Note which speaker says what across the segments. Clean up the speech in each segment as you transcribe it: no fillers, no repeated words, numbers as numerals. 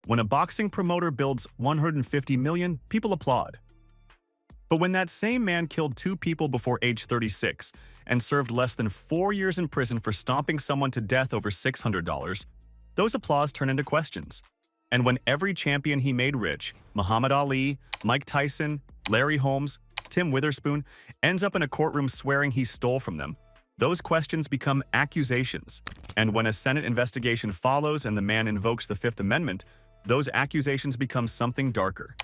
Speaker 1: When a boxing promoter builds 150 million, people applaud. But when that same man killed two people before age 36 and served less than 4 years in prison for stomping someone to death over $600, those applause turn into questions. And when every champion he made rich, Muhammad Ali, Mike Tyson, Larry Holmes, Tim Witherspoon, ends up in a courtroom swearing he stole from them, those questions become accusations. And when a Senate investigation follows and the man invokes the Fifth Amendment, those accusations become something darker.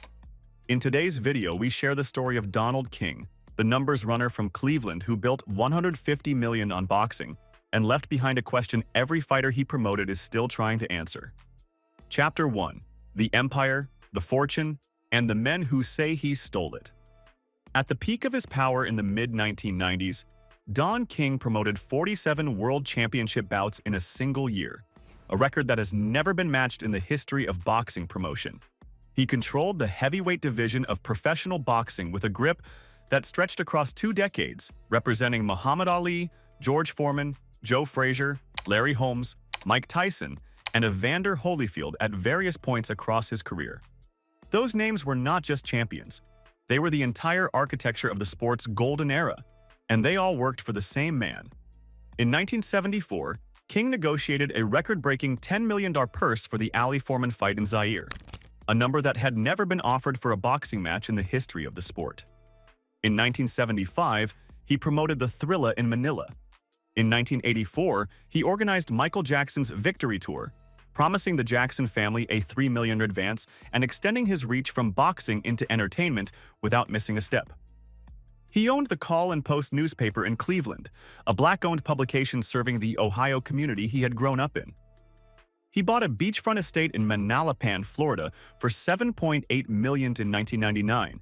Speaker 1: In today's video, we share the story of Donald King, the numbers runner from Cleveland who built 150 million on boxing and left behind a question every fighter he promoted is still trying to answer. Chapter 1: The Empire, the Fortune, and the Men Who Say He Stole It. At the peak of his power in the mid-1990s, Don King promoted 47 world championship bouts in a single year, a record that has never been matched in the history of boxing promotion. He controlled the heavyweight division of professional boxing with a grip that stretched across 2 decades, representing Muhammad Ali, George Foreman, Joe Frazier, Larry Holmes, Mike Tyson, and Evander Holyfield at various points across his career. Those names were not just champions. They were the entire architecture of the sport's golden era, and they all worked for the same man. In 1974, King negotiated a record-breaking $10 million purse for the Ali-Foreman fight in Zaire, a number that had never been offered for a boxing match in the history of the sport. In 1975, he promoted the Thrilla in Manila. In 1984, he organized Michael Jackson's Victory Tour, promising the Jackson family a $3 million advance and extending his reach from boxing into entertainment without missing a step. He owned the Call and Post newspaper in Cleveland, a black-owned publication serving the Ohio community he had grown up in. He bought a beachfront estate in Manalapan, Florida for $7.8 million in 1999,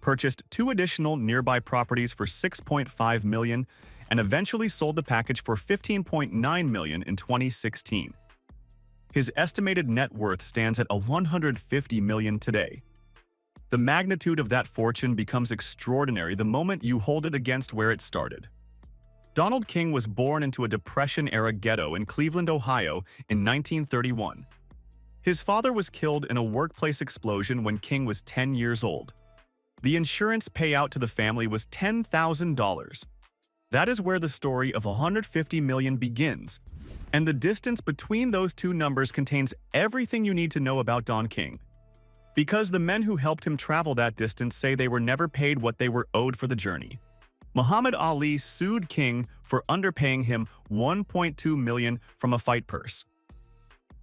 Speaker 1: purchased 2 additional nearby properties for $6.5 million, and eventually sold the package for $15.9 million in 2016. His estimated net worth stands at $150 million today. The magnitude of that fortune becomes extraordinary the moment you hold it against where it started. Donald King was born into a Depression-era ghetto in Cleveland, Ohio in 1931. His father was killed in a workplace explosion when King was 10 years old. The insurance payout to the family was $10,000. That is where the story of 150 million begins, and the distance between those two numbers contains everything you need to know about Don King. Because the men who helped him travel that distance say they were never paid what they were owed for the journey. Muhammad Ali sued King for underpaying him $1.2 million from a fight purse.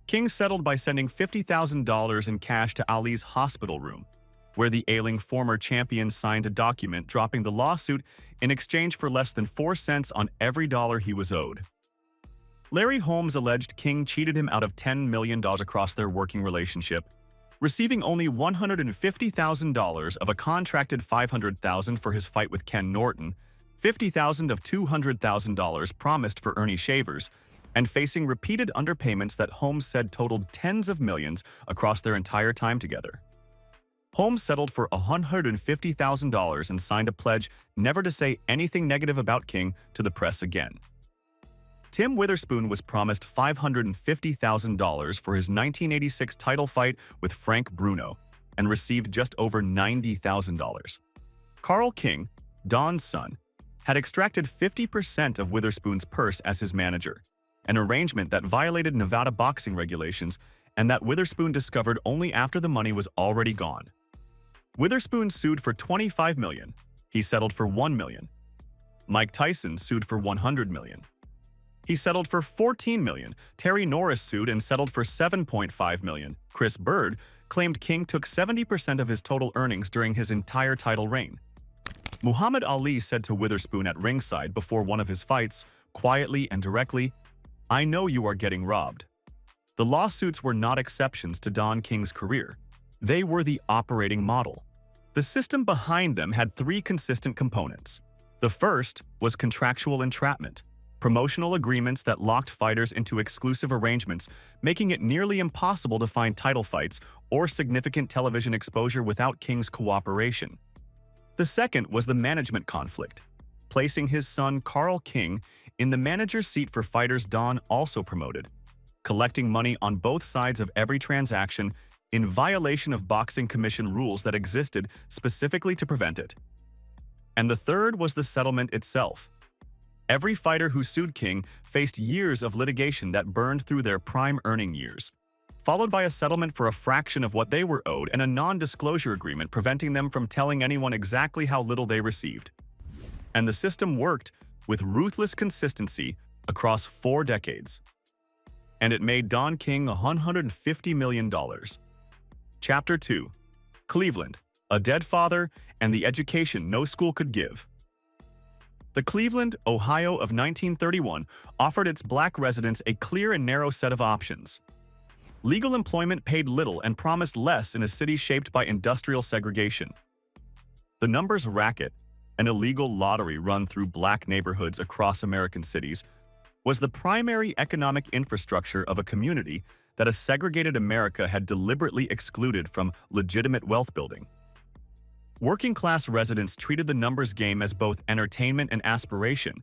Speaker 1: King settled by sending $50,000 in cash to Ali's hospital room, where the ailing former champion signed a document dropping the lawsuit in exchange for less than 4 cents on every dollar he was owed. Larry Holmes alleged King cheated him out of $10 million across their working relationship, receiving only $150,000 of a contracted $500,000 for his fight with Ken Norton, $50,000 of $200,000 promised for Ernie Shavers, and facing repeated underpayments that Holmes said totaled tens of millions across their entire time together. Holmes settled for $150,000 and signed a pledge never to say anything negative about King to the press again. Tim Witherspoon was promised $550,000 for his 1986 title fight with Frank Bruno and received just over $90,000. Carl King, Don's son, had extracted 50% of Witherspoon's purse as his manager, an arrangement that violated Nevada boxing regulations and that Witherspoon discovered only after the money was already gone. Witherspoon sued for $25 million. He settled for $1 million. Mike Tyson sued for $100 million. He settled for $14 million. Terry Norris sued and settled for $7.5 million. Chris Bird claimed King took 70% of his total earnings during his entire title reign. Muhammad Ali said to Witherspoon at ringside before one of his fights, quietly and directly, "I know you are getting robbed." The lawsuits were not exceptions to Don King's career. They were the operating model. The system behind them had 3 consistent components. The first was contractual entrapment, promotional agreements that locked fighters into exclusive arrangements, making it nearly impossible to find title fights or significant television exposure without King's cooperation. The second was the management conflict, placing his son Carl King in the manager's seat for fighters Don also promoted. Collecting money on both sides of every transaction, in violation of boxing commission rules that existed specifically to prevent it. And the third was the settlement itself. Every fighter who sued King faced years of litigation that burned through their prime earning years, followed by a settlement for a fraction of what they were owed and a non-disclosure agreement preventing them from telling anyone exactly how little they received. And the system worked with ruthless consistency across 4 decades. And it made Don King $150 million. Chapter 2. Cleveland, a dead father, and the education no school could give. The Cleveland, Ohio of 1931 offered its black residents a clear and narrow set of options. Legal employment paid little and promised less in a city shaped by industrial segregation. The numbers racket, an illegal lottery run through black neighborhoods across American cities, was the primary economic infrastructure of a community that a segregated America had deliberately excluded from legitimate wealth building. Working-class residents treated the numbers game as both entertainment and aspiration,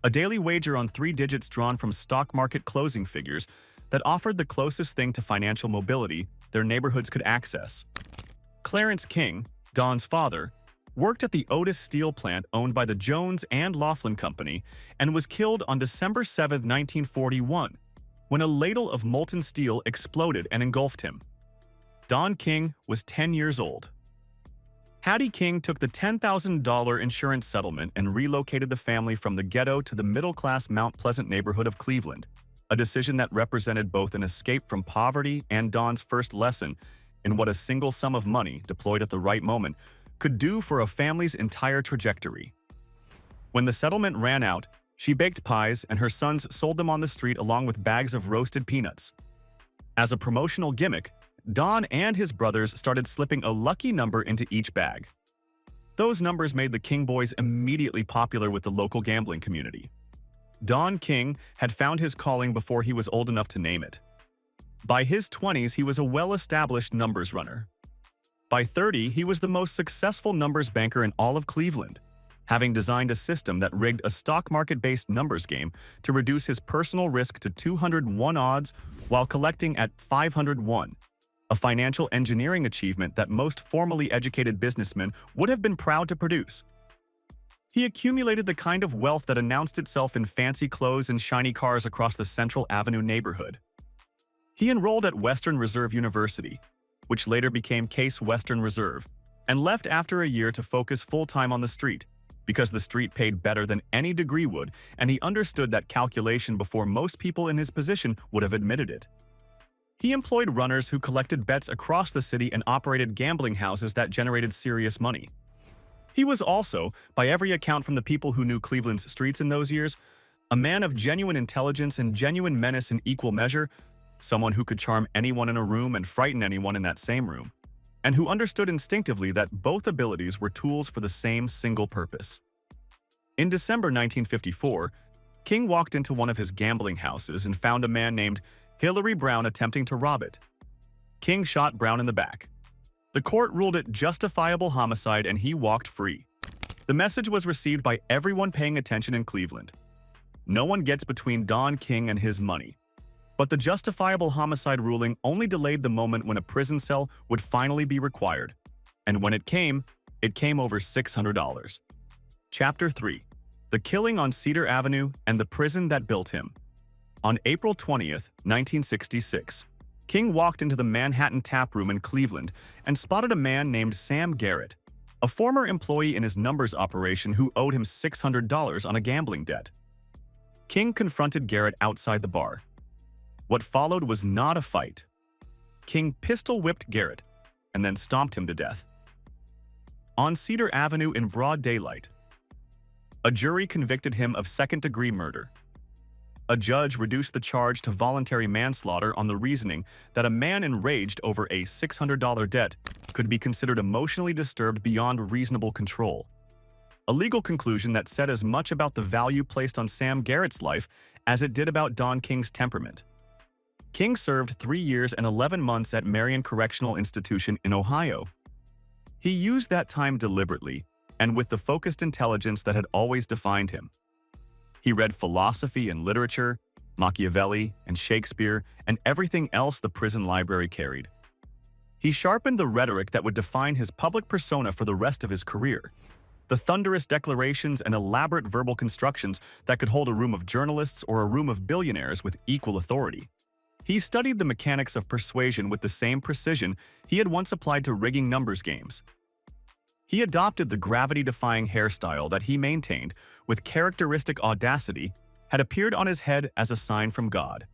Speaker 1: a daily wager on 3 digits drawn from stock market closing figures that offered the closest thing to financial mobility their neighborhoods could access. Clarence King, Don's father, worked at the Otis Steel plant owned by the Jones and Laughlin Company and was killed on December 7, 1941, when a ladle of molten steel exploded and engulfed him. Don King was 10 years old. Hattie King took the $10,000 insurance settlement and relocated the family from the ghetto to the middle-class Mount Pleasant neighborhood of Cleveland, a decision that represented both an escape from poverty and Don's first lesson in what a single sum of money, deployed at the right moment, could do for a family's entire trajectory. When the settlement ran out, she baked pies and her sons sold them on the street along with bags of roasted peanuts. As a promotional gimmick, Don and his brothers started slipping a lucky number into each bag. Those numbers made the King boys immediately popular with the local gambling community. Don King had found his calling before he was old enough to name it. By his 20s, he was a well-established numbers runner. By 30, he was the most successful numbers banker in all of Cleveland, having designed a system that rigged a stock market-based numbers game to reduce his personal risk to 201 odds while collecting at 501. A financial engineering achievement that most formally educated businessmen would have been proud to produce. He accumulated the kind of wealth that announced itself in fancy clothes and shiny cars across the Central Avenue neighborhood. He enrolled at Western Reserve University, which later became Case Western Reserve, and left after a year to focus full-time on the street, because the street paid better than any degree would, and he understood that calculation before most people in his position would have admitted it. He employed runners who collected bets across the city and operated gambling houses that generated serious money. He was also, by every account from the people who knew Cleveland's streets in those years, a man of genuine intelligence and genuine menace in equal measure, someone who could charm anyone in a room and frighten anyone in that same room, and who understood instinctively that both abilities were tools for the same single purpose. In December 1954, King walked into one of his gambling houses and found a man named Hillary Brown attempting to rob it. King shot Brown in the back. The court ruled it justifiable homicide and he walked free. The message was received by everyone paying attention in Cleveland. No one gets between Don King and his money. But the justifiable homicide ruling only delayed the moment when a prison cell would finally be required. And when it came over $600. Chapter 3. The Killing on Cedar Avenue and the Prison That Built Him. On April 20th, 1966, King walked into the Manhattan Tap Room in Cleveland and spotted a man named Sam Garrett, a former employee in his numbers operation who owed him $600 on a gambling debt. King confronted Garrett outside the bar. What followed was not a fight. King pistol-whipped Garrett and then stomped him to death. On Cedar Avenue in broad daylight, a jury convicted him of second-degree murder. A judge reduced the charge to voluntary manslaughter on the reasoning that a man enraged over a $600 debt could be considered emotionally disturbed beyond reasonable control. A legal conclusion that said as much about the value placed on Sam Garrett's life as it did about Don King's temperament. King served 3 years and 11 months at Marion Correctional Institution in Ohio. He used that time deliberately and with the focused intelligence that had always defined him. He read philosophy and literature, Machiavelli and Shakespeare, and everything else the prison library carried. He sharpened the rhetoric that would define his public persona for the rest of his career. The thunderous declarations and elaborate verbal constructions that could hold a room of journalists or a room of billionaires with equal authority. He studied the mechanics of persuasion with the same precision he had once applied to rigging numbers games. He adopted the gravity-defying hairstyle that he maintained with characteristic audacity had appeared on his head as a sign from God.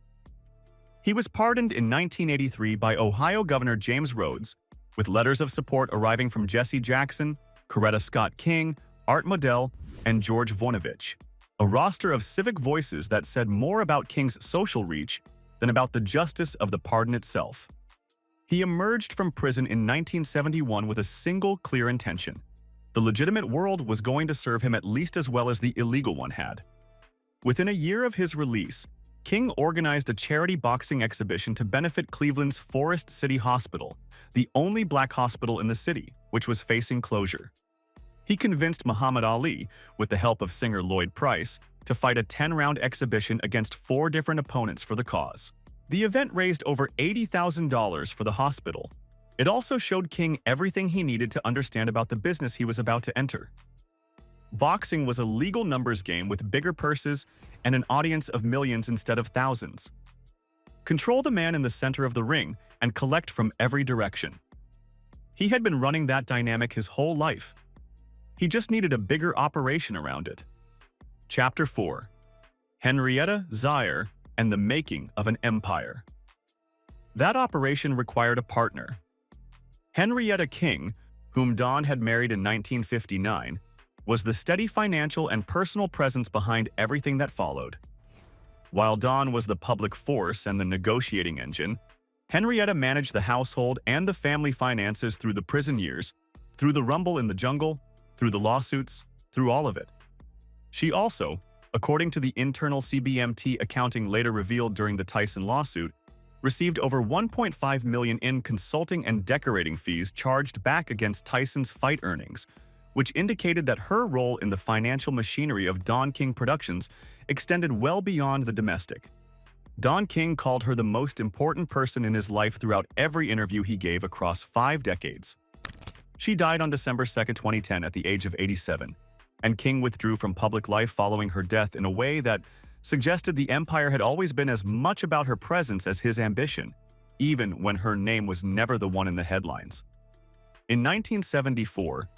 Speaker 1: He was pardoned in 1983 by Ohio Governor James Rhodes, with letters of support arriving from Jesse Jackson, Coretta Scott King, Art Modell, and George Voinovich, a roster of civic voices that said more about King's social reach than about the justice of the pardon itself. He emerged from prison in 1971 with a single clear intention. The legitimate world was going to serve him at least as well as the illegal one had. Within a year of his release, King organized a charity boxing exhibition to benefit Cleveland's Forest City Hospital, the only black hospital in the city, which was facing closure. He convinced Muhammad Ali, with the help of singer Lloyd Price, to fight a 10-round exhibition against 4 different opponents for the cause. The event raised over $80,000 for the hospital. It also showed King everything he needed to understand about the business he was about to enter. Boxing was a legal numbers game with bigger purses and an audience of millions instead of thousands. Control the man in the center of the ring and collect from every direction. He had been running that dynamic his whole life. He just needed a bigger operation around it. Chapter 4: Henrietta, Zaire, and the Making of an Empire. That operation required a partner. Henrietta King, whom Don had married in 1959, was the steady financial and personal presence behind everything that followed. While Don was the public force and the negotiating engine, Henrietta managed the household and the family finances through the prison years, through the rumble in the jungle, through the lawsuits, through all of it. She also, according to the internal CBMT accounting later revealed during the Tyson lawsuit, received over $1.5 million in consulting and decorating fees charged back against Tyson's fight earnings, which indicated that her role in the financial machinery of Don King Productions extended well beyond the domestic. Don King called her the most important person in his life throughout every interview he gave across 5 decades. She died on December 2, 2010 at the age of 87, and King withdrew from public life following her death in a way that suggested the empire had always been as much about her presence as his ambition, even when her name was never the one in the headlines. In 1974,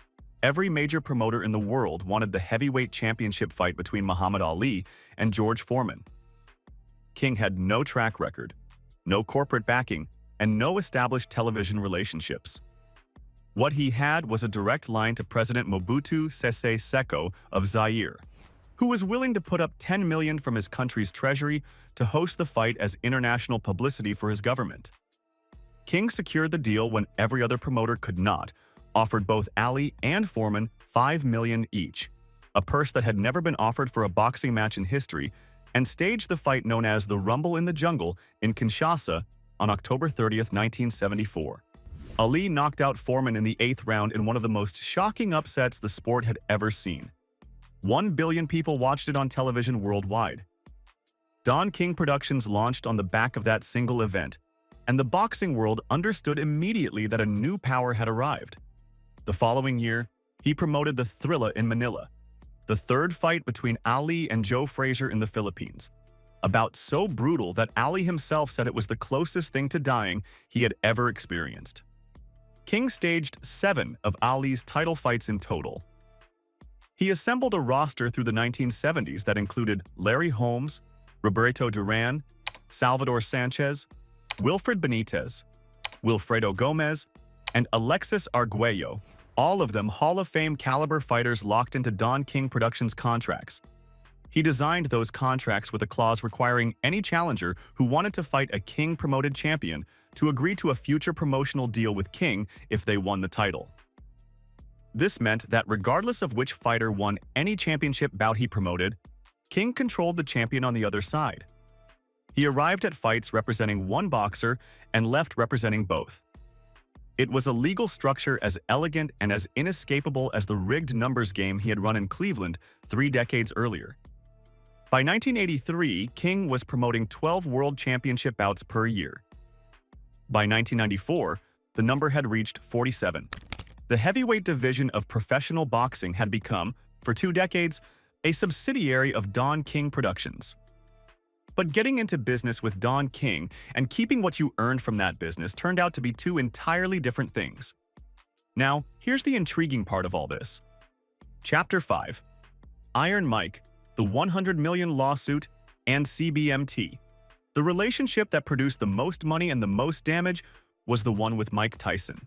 Speaker 1: every major promoter in the world wanted the heavyweight championship fight between Muhammad Ali and George Foreman. King had no track record, no corporate backing, and no established television relationships. What he had was a direct line to President Mobutu Sese Seko of Zaire, who was willing to put up $10 million from his country's treasury to host the fight as international publicity for his government. King secured the deal when every other promoter could not, offered both Ali and Foreman $5 million each, a purse that had never been offered for a boxing match in history, and staged the fight known as the Rumble in the Jungle in Kinshasa on October 30, 1974. Ali knocked out Foreman in the 8th round in one of the most shocking upsets the sport had ever seen. 1 billion people watched it on television worldwide. Don King Productions launched on the back of that single event, and the boxing world understood immediately that a new power had arrived. The following year, he promoted the Thrilla in Manila, the 3rd fight between Ali and Joe Frazier in the Philippines, a bout so brutal that Ali himself said it was the closest thing to dying he had ever experienced. King staged 7 of Ali's title fights in total. He assembled a roster through the 1970s that included Larry Holmes, Roberto Duran, Salvador Sanchez, Wilfred Benitez, Wilfredo Gomez, and Alexis Arguello, all of them Hall of Fame caliber fighters locked into Don King Productions contracts. He designed those contracts with a clause requiring any challenger who wanted to fight a King-promoted champion to agree to a future promotional deal with King if they won the title. This meant that regardless of which fighter won any championship bout he promoted, King controlled the champion on the other side. He arrived at fights representing one boxer and left representing both. It was a legal structure as elegant and as inescapable as the rigged numbers game he had run in Cleveland 3 decades earlier. By 1983, King was promoting 12 world championship bouts per year. By 1994, the number had reached 47. The heavyweight division of professional boxing had become, for 2 decades, a subsidiary of Don King Productions. But getting into business with Don King and keeping what you earned from that business turned out to be 2 entirely different things. Now, here's the intriguing part of all this. Chapter 5. Iron Mike, the 100 million lawsuit, and CBMT. The relationship that produced the most money and the most damage was the one with Mike Tyson.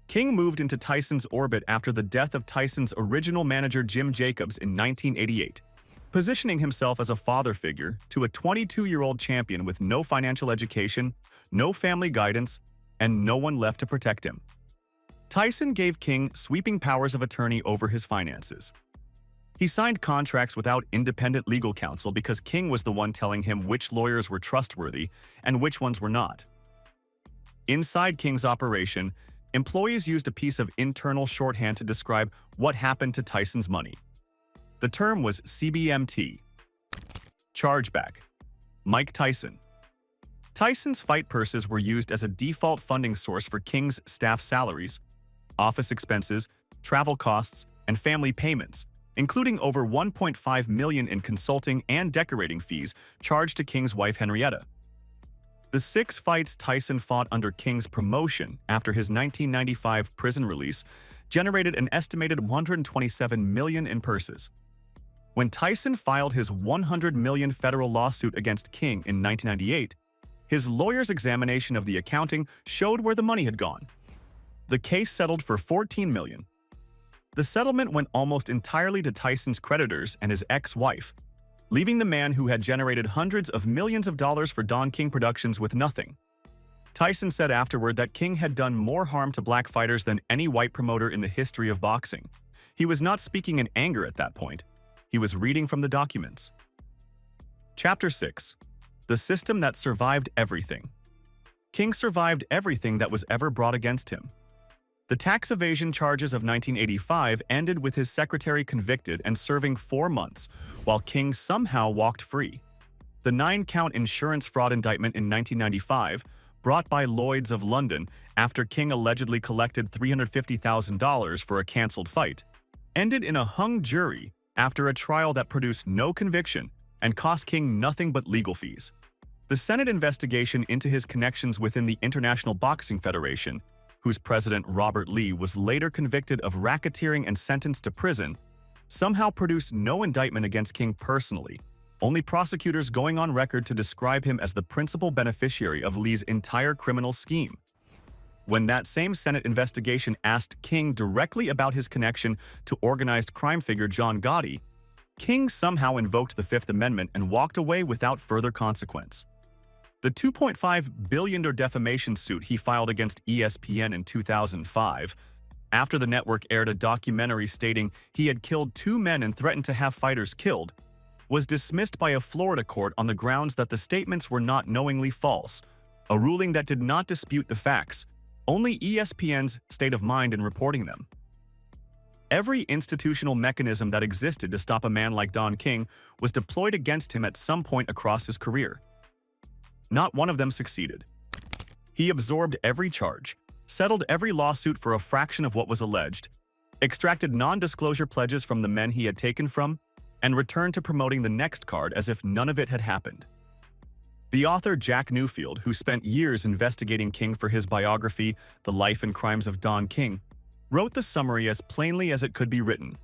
Speaker 1: King moved into Tyson's orbit after the death of Tyson's original manager Jim Jacobs in 1988, positioning himself as a father figure to a 22-year-old champion with no financial education, no family guidance, and no one left to protect him. Tyson gave King sweeping powers of attorney over his finances. He signed contracts without independent legal counsel because King was the one telling him which lawyers were trustworthy and which ones were not. Inside King's operation, employees used a piece of internal shorthand to describe what happened to Tyson's money. The term was CBMT. Chargeback. Mike Tyson. Tyson's fight purses were used as a default funding source for King's staff salaries, office expenses, travel costs, and family payments, including over $1.5 million in consulting and decorating fees charged to King's wife Henrietta. The 6 fights Tyson fought under King's promotion after his 1995 prison release generated an estimated $127 million in purses. When Tyson filed his $100 million federal lawsuit against King in 1998, his lawyer's examination of the accounting showed where the money had gone. The case settled for $14 million. The settlement went almost entirely to Tyson's creditors and his ex-wife, leaving the man who had generated hundreds of millions of dollars for Don King Productions with nothing. Tyson said afterward that King had done more harm to black fighters than any white promoter in the history of boxing. He was not speaking in anger at that point. He was reading from the documents. Chapter 6. The system that survived everything. King survived everything that was ever brought against him. The tax evasion charges of 1985 ended with his secretary convicted and serving 4 months, while King somehow walked free. The 9-count insurance fraud indictment in 1995, brought by Lloyd's of London after King allegedly collected $350,000 for a cancelled fight, ended in a hung jury after a trial that produced no conviction and cost King nothing but legal fees. The Senate investigation into his connections within the International Boxing Federation, whose president Robert Lee was later convicted of racketeering and sentenced to prison, somehow produced no indictment against King personally, only prosecutors going on record to describe him as the principal beneficiary of Lee's entire criminal scheme. When that same Senate investigation asked King directly about his connection to organized crime figure John Gotti, King somehow invoked the Fifth Amendment and walked away without further consequence. The $2.5 billion defamation suit he filed against ESPN in 2005, after the network aired a documentary stating he had killed 2 men and threatened to have fighters killed, was dismissed by a Florida court on the grounds that the statements were not knowingly false, a ruling that did not dispute the facts, only ESPN's state of mind in reporting them. Every institutional mechanism that existed to stop a man like Don King was deployed against him at some point across his career. Not one of them succeeded. He absorbed every charge, settled every lawsuit for a fraction of what was alleged, extracted non-disclosure pledges from the men he had taken from, and returned to promoting the next card as if none of it had happened. The author Jack Newfield, who spent years investigating King for his biography, The Life and Crimes of Don King, wrote the summary as plainly as it could be written.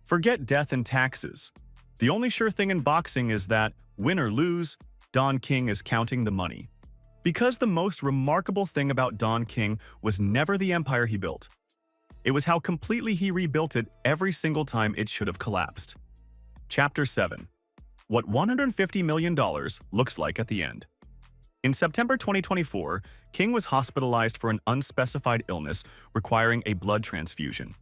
Speaker 1: Forget death and taxes. The only sure thing in boxing is that, win or lose, Don King is counting the money. Because the most remarkable thing about Don King was never the empire he built. It was how completely he rebuilt it every single time it should have collapsed. Chapter 7. What $150 million looks like at the end. In September 2024, King was hospitalized for an unspecified illness requiring a blood transfusion.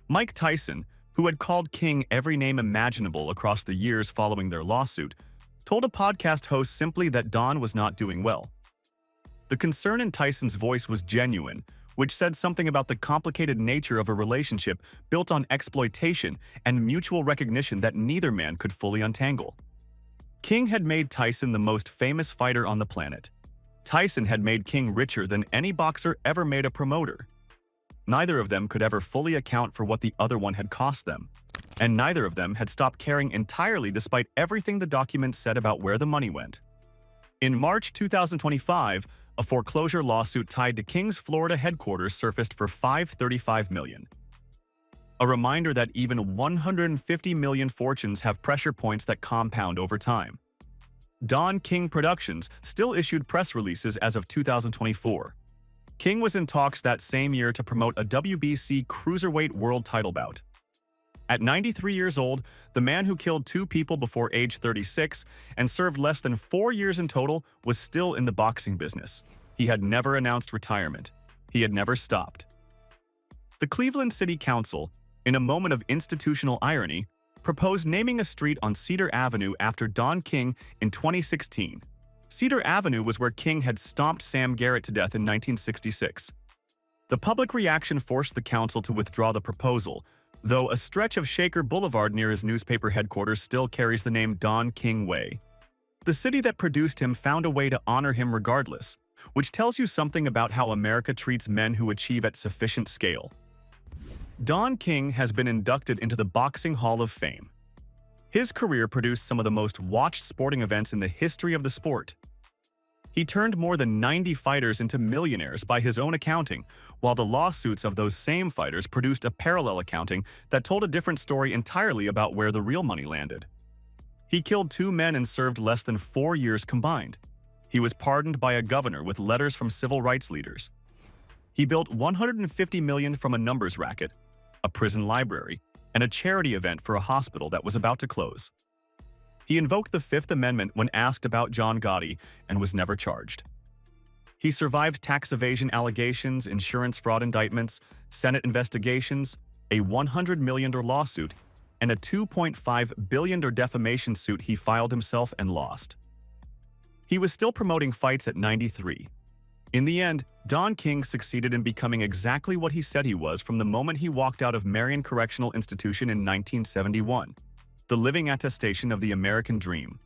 Speaker 1: Mike Tyson, who had called King every name imaginable across the years following their lawsuit, told a podcast host simply that Don was not doing well. The concern in Tyson's voice was genuine, which said something about the complicated nature of a relationship built on exploitation and mutual recognition that neither man could fully untangle. King had made Tyson the most famous fighter on the planet. Tyson had made King richer than any boxer ever made a promoter. Neither of them could ever fully account for what the other one had cost them, and neither of them had stopped caring entirely despite everything the documents said about where the money went. In March 2025, a foreclosure lawsuit tied to King's Florida headquarters surfaced for $535 million. A reminder that even 150 million fortunes have pressure points that compound over time. Don King Productions still issued press releases as of 2024. King was in talks that same year to promote a WBC Cruiserweight World title bout. At 93 years old, the man who killed 2 people before age 36 and served less than 4 years in total was still in the boxing business. He had never announced retirement. He had never stopped. The Cleveland City Council, in a moment of institutional irony, proposed naming a street on Cedar Avenue after Don King in 2016. Cedar Avenue was where King had stomped Sam Garrett to death in 1966. The public reaction forced the council to withdraw the proposal, though a stretch of Shaker Boulevard near his newspaper headquarters still carries the name Don King Way. The city that produced him found a way to honor him regardless, which tells you something about how America treats men who achieve at sufficient scale. Don King has been inducted into the Boxing Hall of Fame. His career produced some of the most watched sporting events in the history of the sport. He turned more than 90 fighters into millionaires by his own accounting, while the lawsuits of those same fighters produced a parallel accounting that told a different story entirely about where the real money landed. He killed 2 men and served less than 4 years combined. He was pardoned by a governor with letters from civil rights leaders. He built $150 million from a numbers racket, a prison library, and a charity event for a hospital that was about to close. He invoked the Fifth Amendment when asked about John Gotti and was never charged. He survived tax evasion allegations, insurance fraud indictments, Senate investigations, a $100 million lawsuit, and a $2.5 billion defamation suit he filed himself and lost. He was still promoting fights at 93. In the end, Don King succeeded in becoming exactly what he said he was from the moment he walked out of Marion Correctional Institution in 1971, the living attestation of the American dream.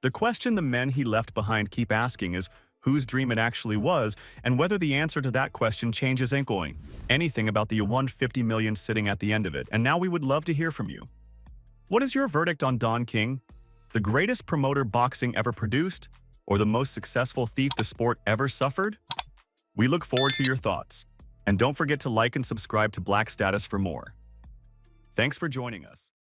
Speaker 1: The question the men he left behind keep asking is whose dream it actually was, and whether the answer to that question changes ain't going anything about the $150 million sitting at the end of it, and now we would love to hear from you. What is your verdict on Don King? The greatest promoter boxing ever produced? Or the most successful thief the sport ever suffered? We look forward to your thoughts. And don't forget to like and subscribe to Black Status for more. Thanks for joining us.